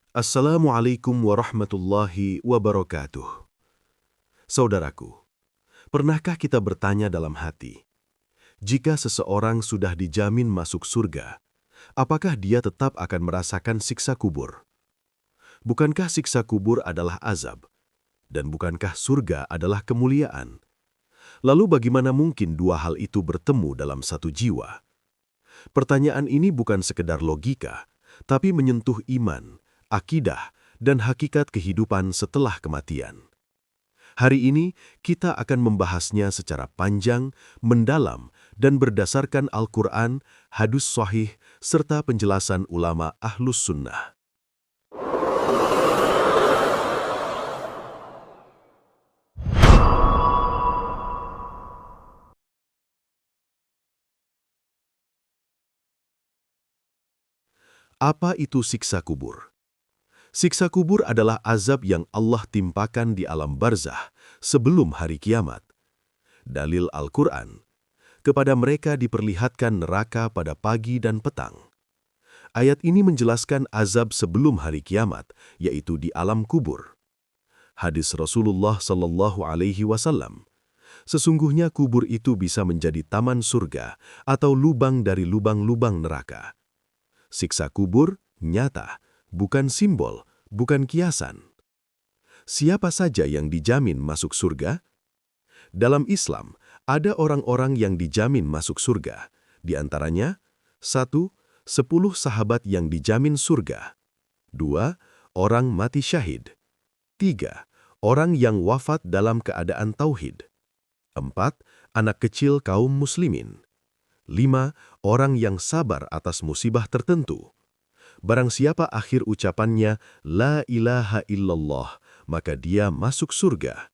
Assalamualaikum warahmatullahi wabarakatuh. Saudaraku, pernahkah kita bertanya dalam hati, jika seseorang sudah dijamin masuk surga, apakah dia tetap akan merasakan siksa kubur? Bukankah siksa kubur adalah azab? Dan bukankah surga adalah kemuliaan? Lalu bagaimana mungkin dua hal itu bertemu dalam satu jiwa? Pertanyaan ini bukan sekedar logika, tapi menyentuh iman, akidah, dan hakikat kehidupan setelah kematian. Hari ini kita akan membahasnya secara panjang, mendalam, dan berdasarkan Al-Quran, hadis sahih, serta penjelasan ulama Ahlus Sunnah. Apa itu siksa kubur? Siksa kubur adalah azab yang Allah timpakan di alam barzah sebelum hari kiamat. Dalil Al-Quran, kepada mereka diperlihatkan neraka pada pagi dan petang. Ayat ini menjelaskan azab sebelum hari kiamat, yaitu di alam kubur. Hadis Rasulullah Shallallahu Alaihi Wasallam, sesungguhnya kubur itu bisa menjadi taman surga atau lubang dari lubang-lubang neraka. Siksa kubur nyata, bukan simbol, bukan kiasan. Siapa saja yang dijamin masuk surga? Dalam Islam, ada orang-orang yang dijamin masuk surga. Di antaranya, 1. 10 sahabat yang dijamin surga. 2. Orang mati syahid. 3. Orang yang wafat dalam keadaan tauhid. 4. Anak kecil kaum muslimin. 5. Orang yang sabar atas musibah tertentu. Barang siapa akhir ucapannya, La ilaha illallah, maka dia masuk surga.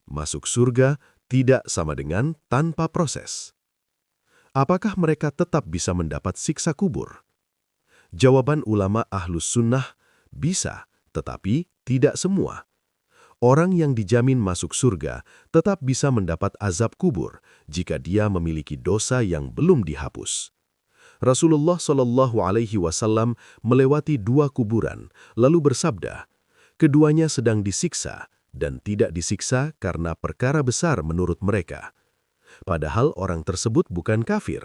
Masuk surga tidak sama dengan tanpa proses. Apakah mereka tetap bisa mendapat siksa kubur? Jawaban ulama Ahlus Sunnah, bisa, tetapi tidak semua. Orang yang dijamin masuk surga tetap bisa mendapat azab kubur jika dia memiliki dosa yang belum dihapus. Rasulullah Shallallahu Alaihi Wasallam melewati 2 kuburan, lalu bersabda, keduanya sedang disiksa dan tidak disiksa karena perkara besar menurut mereka. Padahal orang tersebut bukan kafir.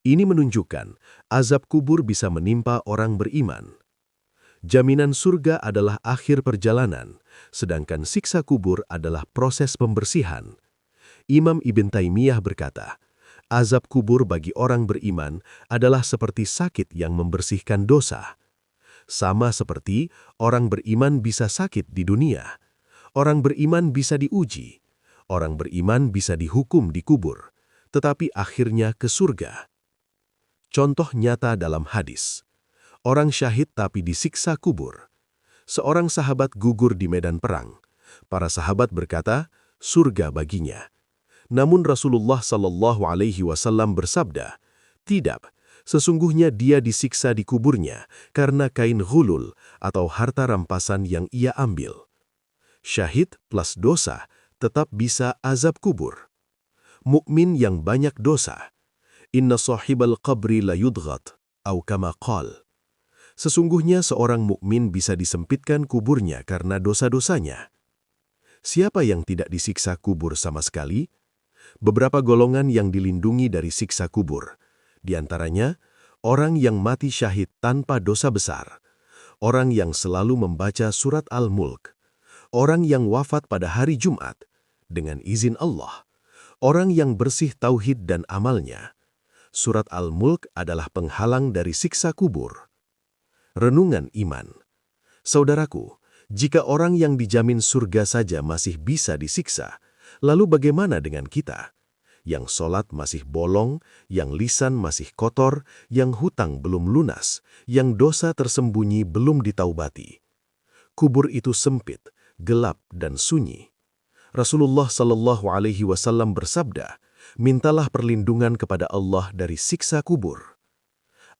Ini menunjukkan azab kubur bisa menimpa orang beriman. Jaminan surga adalah akhir perjalanan, sedangkan siksa kubur adalah proses pembersihan. Imam Ibn Taimiyah berkata, azab kubur bagi orang beriman adalah seperti sakit yang membersihkan dosa. Sama seperti orang beriman bisa sakit di dunia. Orang beriman bisa diuji. Orang beriman bisa dihukum di kubur, tetapi akhirnya ke surga. Contoh nyata dalam hadis. Orang syahid tapi disiksa kubur. Seorang sahabat gugur di medan perang. Para sahabat berkata, surga baginya. Namun Rasulullah Shallallahu Alaihi Wasallam bersabda, tidak, sesungguhnya dia disiksa di kuburnya karena kain ghulul atau harta rampasan yang ia ambil. Syahid plus dosa tetap bisa azab kubur. Mukmin yang banyak dosa. Inna sahibal qabri la yudghat, au kama qal. Sesungguhnya seorang mukmin bisa disempitkan kuburnya karena dosa-dosanya. Siapa yang tidak disiksa kubur sama sekali? Beberapa golongan yang dilindungi dari siksa kubur. Di antaranya, orang yang mati syahid tanpa dosa besar. Orang yang selalu membaca surat Al-Mulk. Orang yang wafat pada hari Jumat, dengan izin Allah. Orang yang bersih tauhid dan amalnya. Surat Al-Mulk adalah penghalang dari siksa kubur. Renungan iman. Saudaraku, jika orang yang dijamin surga saja masih bisa disiksa, lalu bagaimana dengan kita? Yang sholat masih bolong, yang lisan masih kotor, yang hutang belum lunas, yang dosa tersembunyi belum ditaubati. Kubur itu sempit, gelap, dan sunyi. Rasulullah Shallallahu Alaihi Wasallam bersabda, mintalah perlindungan kepada Allah dari siksa kubur.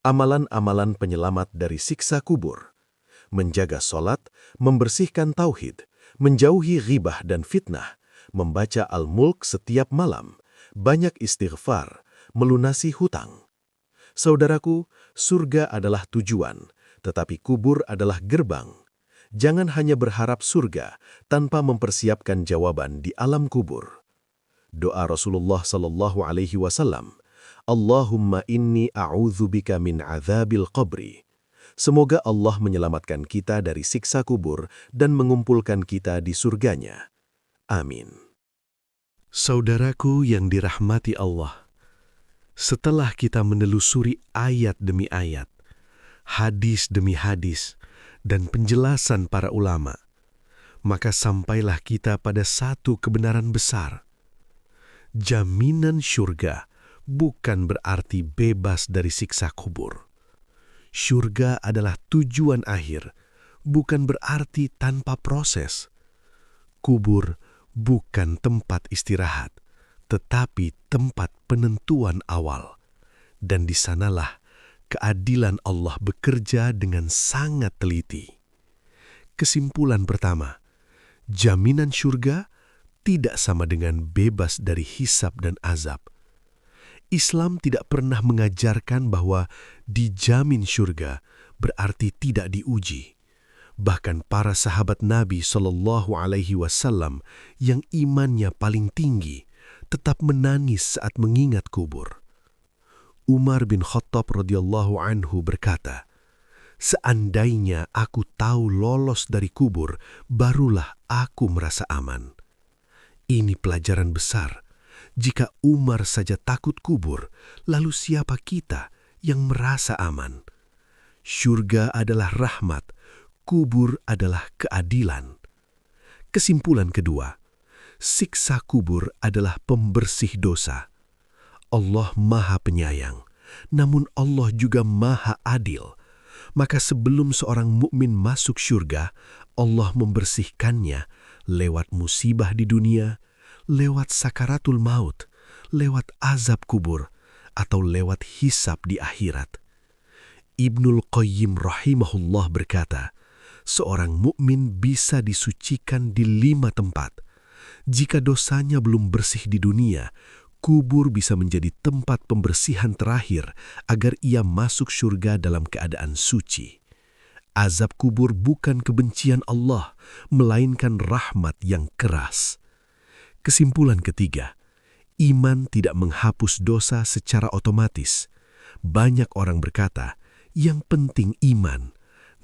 Amalan-amalan penyelamat dari siksa kubur. Menjaga sholat, membersihkan tauhid, menjauhi ghibah dan fitnah, membaca Al-Mulk setiap malam, banyak istighfar, melunasi hutang. Saudaraku, surga adalah tujuan, tetapi kubur adalah gerbang. Jangan hanya berharap surga tanpa mempersiapkan jawaban di alam kubur. Doa Rasulullah sallallahu alaihi wasallam, Allahumma inni a'udzubika min adzabil qabri. Semoga Allah menyelamatkan kita dari siksa kubur dan mengumpulkan kita di surganya. Amin. Saudaraku yang dirahmati Allah, setelah kita menelusuri ayat demi ayat, hadis demi hadis, dan penjelasan para ulama, maka sampailah kita pada satu kebenaran besar. Jaminan syurga bukan berarti bebas dari siksa kubur. Syurga adalah tujuan akhir, bukan berarti tanpa proses. Kubur bukan tempat istirahat, tetapi tempat penentuan awal. Dan di sanalah keadilan Allah bekerja dengan sangat teliti. Kesimpulan pertama, jaminan syurga tidak sama dengan bebas dari hisab dan azab. Islam tidak pernah mengajarkan bahwa dijamin syurga berarti tidak diuji. Bahkan para sahabat Nabi Shallallahu Alaihi Wasallam yang imannya paling tinggi tetap menangis saat mengingat kubur. Umar bin Khattab radhiyallahu anhu berkata, "Seandainya aku tahu lolos dari kubur, barulah aku merasa aman." Ini pelajaran besar. Jika Umar saja takut kubur, lalu siapa kita yang merasa aman? Syurga adalah rahmat, kubur adalah keadilan. Kesimpulan kedua, siksa kubur adalah pembersih dosa. Allah Maha Penyayang, namun Allah juga Maha Adil. Maka sebelum seorang mukmin masuk syurga, Allah membersihkannya lewat musibah di dunia, lewat sakaratul maut, lewat azab kubur, atau lewat hisab di akhirat. Ibnul Qayyim rahimahullah berkata, seorang mukmin bisa disucikan di 5 tempat. Jika dosanya belum bersih di dunia, kubur bisa menjadi tempat pembersihan terakhir agar ia masuk syurga dalam keadaan suci. Azab kubur bukan kebencian Allah, melainkan rahmat yang keras. Kesimpulan ketiga, iman tidak menghapus dosa secara otomatis. Banyak orang berkata, yang penting iman.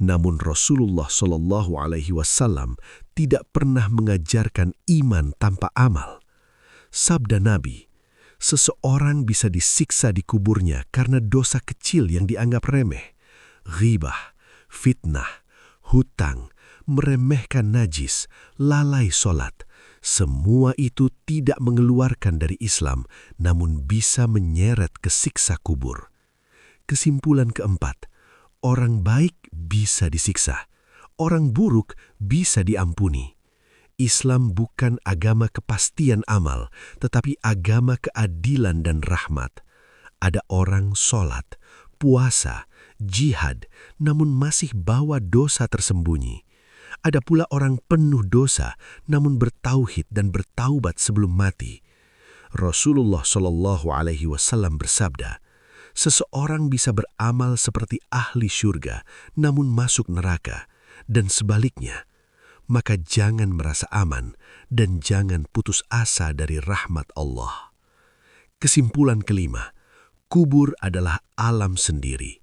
Namun Rasulullah Shallallahu Alaihi Wasallam tidak pernah mengajarkan iman tanpa amal. Sabda Nabi, seseorang bisa disiksa di kuburnya karena dosa kecil yang dianggap remeh, ghibah, fitnah, hutang, meremehkan najis, lalai solat. Semua itu tidak mengeluarkan dari Islam, namun bisa menyeret ke siksa kubur. Kesimpulan keempat, orang baik bisa disiksa, orang buruk bisa diampuni. Islam bukan agama kepastian amal, tetapi agama keadilan dan rahmat. Ada orang sholat, puasa, jihad, namun masih bawa dosa tersembunyi. Ada pula orang penuh dosa, namun bertauhid dan bertaubat sebelum mati. Rasulullah Shallallahu Alaihi Wasallam bersabda, seseorang bisa beramal seperti ahli syurga, namun masuk neraka, dan sebaliknya. Maka jangan merasa aman dan jangan putus asa dari rahmat Allah. Kesimpulan kelima, kubur adalah alam sendiri.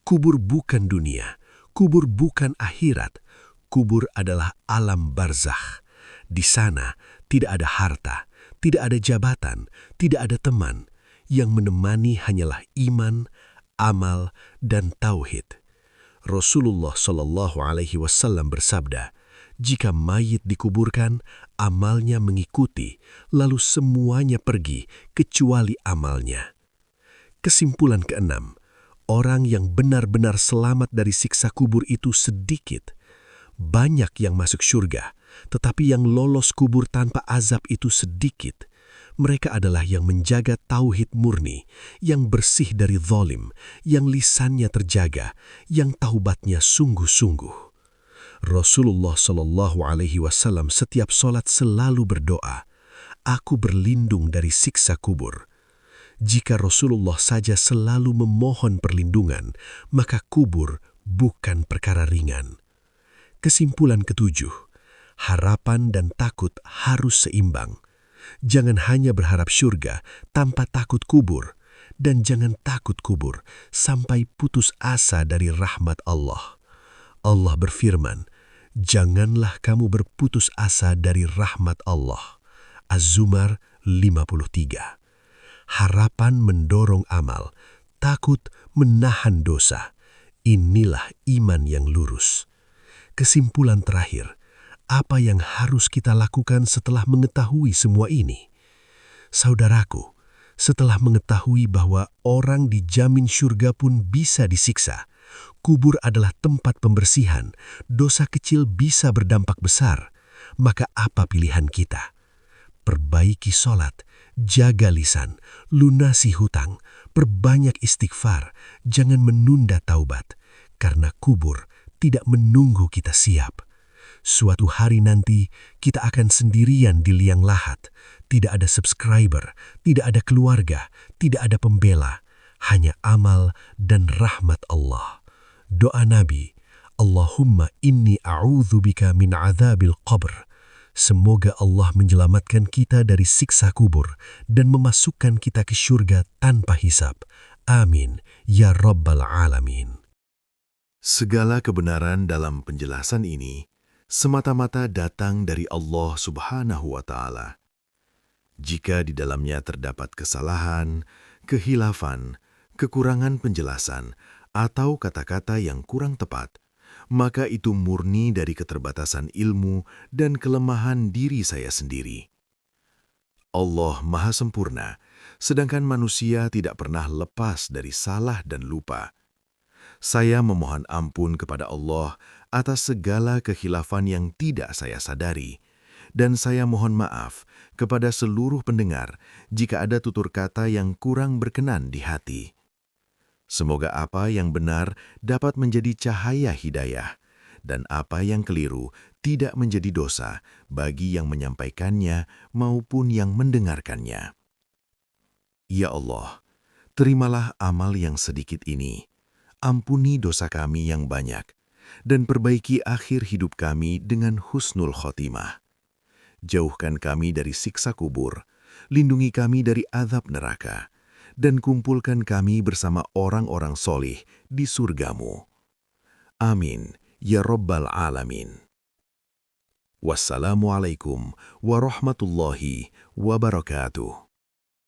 Kubur bukan dunia, kubur bukan akhirat. Kubur adalah alam barzakh. Di sana tidak ada harta, tidak ada jabatan, tidak ada teman. Yang menemani hanyalah iman, amal, dan tauhid. Rasulullah Shallallahu Alaihi Wasallam bersabda, jika mayit dikuburkan, amalnya mengikuti, lalu semuanya pergi kecuali amalnya. Kesimpulan keenam, orang yang benar-benar selamat dari siksa kubur itu sedikit. Banyak yang masuk syurga, tetapi yang lolos kubur tanpa azab itu sedikit. Mereka adalah yang menjaga tauhid murni, yang bersih dari zalim, yang lisannya terjaga, yang taubatnya sungguh-sungguh. Rasulullah Shallallahu Alaihi Wasallam setiap sholat selalu berdoa, aku berlindung dari siksa kubur. Jika Rasulullah saja selalu memohon perlindungan, maka kubur bukan perkara ringan. Kesimpulan ketujuh, harapan dan takut harus seimbang. Jangan hanya berharap syurga tanpa takut kubur, dan jangan takut kubur sampai putus asa dari rahmat Allah. Allah berfirman, "Janganlah kamu berputus asa dari rahmat Allah." Az-Zumar 53. Harapan mendorong amal, takut menahan dosa. Inilah iman yang lurus. Kesimpulan terakhir, apa yang harus kita lakukan setelah mengetahui semua ini? Saudaraku, setelah mengetahui bahwa orang dijamin syurga pun bisa disiksa, kubur adalah tempat pembersihan, dosa kecil bisa berdampak besar, maka apa pilihan kita? Perbaiki sholat, jaga lisan, lunasi hutang, perbanyak istighfar, jangan menunda taubat, karena kubur tidak menunggu kita siap. Suatu hari nanti, kita akan sendirian di liang lahat. Tidak ada subscriber, tidak ada keluarga, tidak ada pembela, hanya amal dan rahmat Allah. Doa Nabi, Allahumma inni a'udzubika min adzabil qabr. Semoga Allah menyelamatkan kita dari siksa kubur dan memasukkan kita ke syurga tanpa hisab. Amin, ya Rabbal Alamin. Segala kebenaran dalam penjelasan ini semata-mata datang dari Allah Subhanahu wa Ta'ala. Jika di dalamnya terdapat kesalahan, kehilafan, kekurangan penjelasan, atau kata-kata yang kurang tepat, maka itu murni dari keterbatasan ilmu dan kelemahan diri saya sendiri. Allah Maha Sempurna, sedangkan manusia tidak pernah lepas dari salah dan lupa. Saya memohon ampun kepada Allah atas segala kekhilafan yang tidak saya sadari, dan saya mohon maaf kepada seluruh pendengar jika ada tutur kata yang kurang berkenan di hati. Semoga apa yang benar dapat menjadi cahaya hidayah, dan apa yang keliru tidak menjadi dosa bagi yang menyampaikannya maupun yang mendengarkannya. Ya Allah, terimalah amal yang sedikit ini, ampuni dosa kami yang banyak, dan perbaiki akhir hidup kami dengan husnul khotimah. Jauhkan kami dari siksa kubur, lindungi kami dari azab neraka, dan kumpulkan kami bersama orang-orang solih di surgamu. Amin, ya Rabbal Alamin. Wassalamualaikum warahmatullahi wabarakatuh.